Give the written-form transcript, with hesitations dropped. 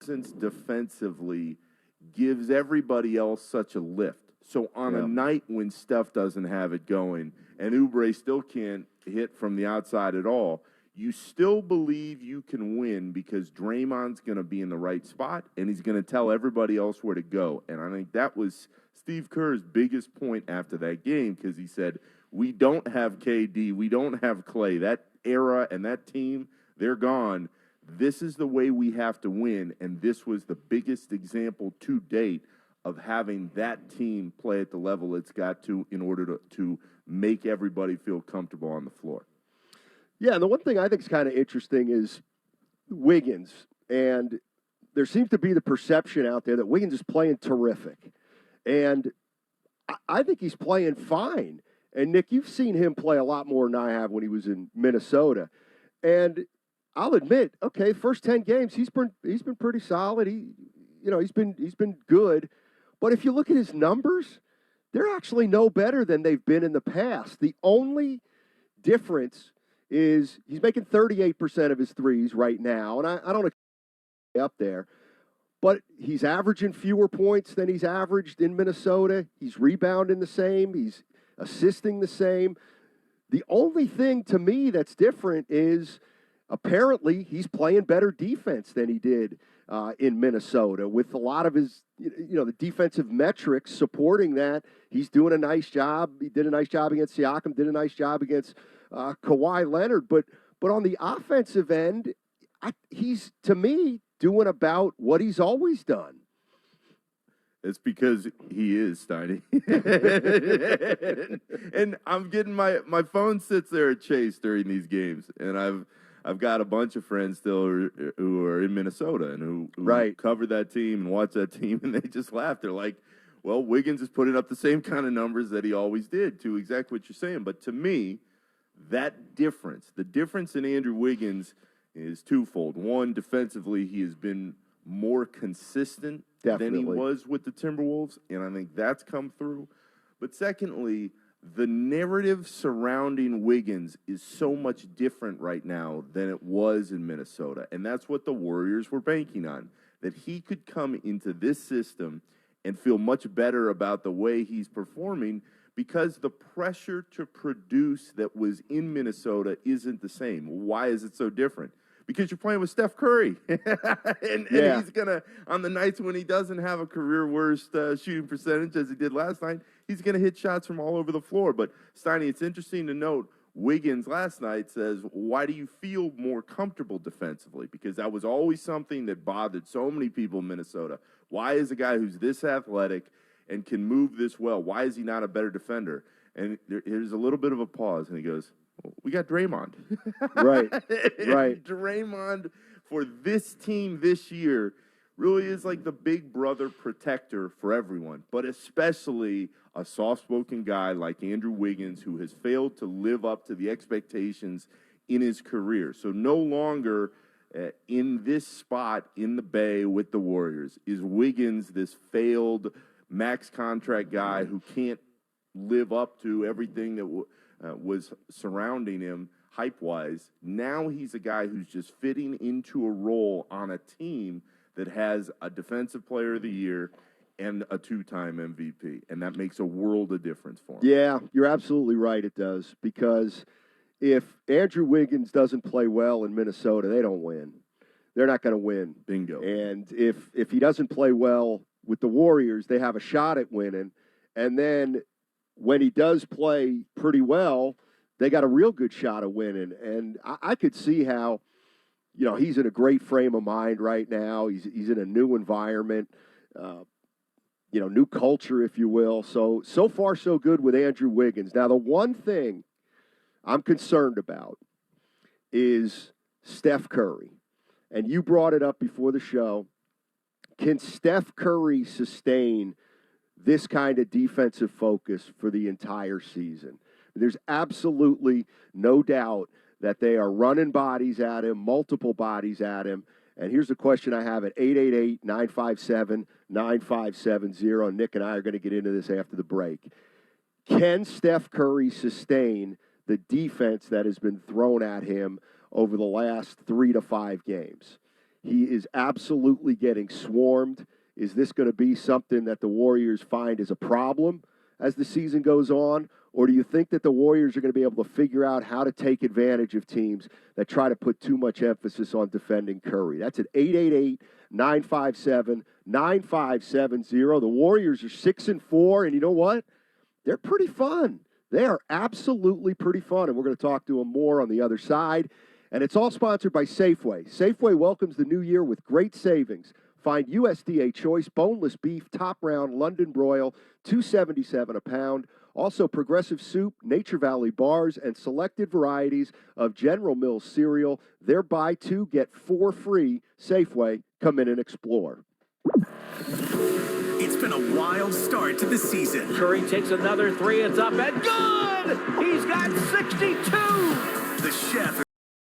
Since defensively gives everybody else such a lift. So on a Yeah. night when Steph doesn't have it going and Oubre still can't hit from the outside at all, you still believe you can win because Draymond's going to be in the right spot and he's going to tell everybody else where to go. And I think that was Steve Kerr's biggest point after that game because he said, we don't have KD, we don't have Clay. That era and that team, they're gone. This is the way we have to win, and this was the biggest example to date of having that team play at the level it's got to in order to make everybody feel comfortable on the floor. Yeah, and the one thing I think is kind of interesting is Wiggins. And there seems to be the perception out there that Wiggins is playing terrific. And I think he's playing fine. And Nick, you've seen him play a lot more than I have when he was in Minnesota. And I'll admit, okay, first 10 games he's been pretty solid. He's been good. But if you look at his numbers, they're actually no better than they've been in the past. The only difference is he's making 38% of his threes right now, and I don't expect up there, but he's averaging fewer points than he's averaged in Minnesota. He's rebounding the same. He's assisting the same. The only thing to me that's different is apparently he's playing better defense than he did in Minnesota with a lot of his, the defensive metrics supporting that. He's doing a nice job. He did a nice job against Siakam, did a nice job against Kawhi Leonard. But on the offensive end, he's, to me, doing about what he's always done. It's because he is, Steiny. And I'm getting my phone sits there at Chase during these games, and I've got a bunch of friends still who are in Minnesota and who Right. cover that team and watch that team, and they just laugh. They're like, well, Wiggins is putting up the same kind of numbers that he always did, to exactly what you're saying. But to me, that difference, the difference in Andrew Wiggins is twofold. One, defensively, he has been more consistent than he Definitely. was with the Timberwolves, and I think that's come through. But secondly, the narrative surrounding Wiggins is so much different right now than it was in Minnesota, and that's what the Warriors were banking on, that he could come into this system and feel much better about the way he's performing because the pressure to produce that was in Minnesota isn't the same. Why is it so different? Because you're playing with Steph Curry. and he's going to, on the nights when he doesn't have a career worst shooting percentage as he did last night, he's going to hit shots from all over the floor. But, Steiny, it's interesting to note, Wiggins last night says, why do you feel more comfortable defensively? Because that was always something that bothered so many people in Minnesota. Why is a guy who's this athletic and can move this well, why is he not a better defender? And there's a little bit of a pause, and he goes, we got Draymond. Right. Draymond for this team this year really is like the big brother protector for everyone, but especially a soft-spoken guy like Andrew Wiggins who has failed to live up to the expectations in his career. So no longer in this spot in the Bay with the Warriors is Wiggins this failed max contract guy who can't live up to everything that was surrounding him hype-wise. Now he's a guy who's just fitting into a role on a team that has a Defensive Player of the Year and a two-time MVP, and that makes a world of difference for him. Yeah, you're absolutely right, it does, because if Andrew Wiggins doesn't play well in Minnesota, they don't win. They're not going to win. Bingo. And if he doesn't play well with the Warriors, they have a shot at winning. And then when he does play pretty well, they got a real good shot at winning. And I could see how, he's in a great frame of mind right now. He's in a new environment, new culture, if you will. So far, so good with Andrew Wiggins. Now, the one thing I'm concerned about is Steph Curry. And you brought it up before the show. Can Steph Curry sustain this kind of defensive focus for the entire season? There's absolutely no doubt that they are running bodies at him, multiple bodies at him. And here's the question I have at 888-957-9570. Nick and I are going to get into this after the break. Can Steph Curry sustain the defense that has been thrown at him over the last 3 to 5 games? He is absolutely getting swarmed. Is this going to be something that the Warriors find is a problem as the season goes on? Or do you think that the Warriors are going to be able to figure out how to take advantage of teams that try to put too much emphasis on defending Curry? That's at 888-957-9570. The Warriors are 6-4, and you know what? They're pretty fun. They are absolutely pretty fun, and we're going to talk to them more on the other side. And it's all sponsored by Safeway. Safeway welcomes the new year with great savings. Find USDA Choice boneless beef, top round London broil, $2.77 a pound. Also, Progressive Soup, Nature Valley bars, and selected varieties of General Mills cereal. They're buy two, get four free. Safeway, come in and explore. It's been a wild start to the season. Curry takes another three. It's up and good! He's got 62! The chef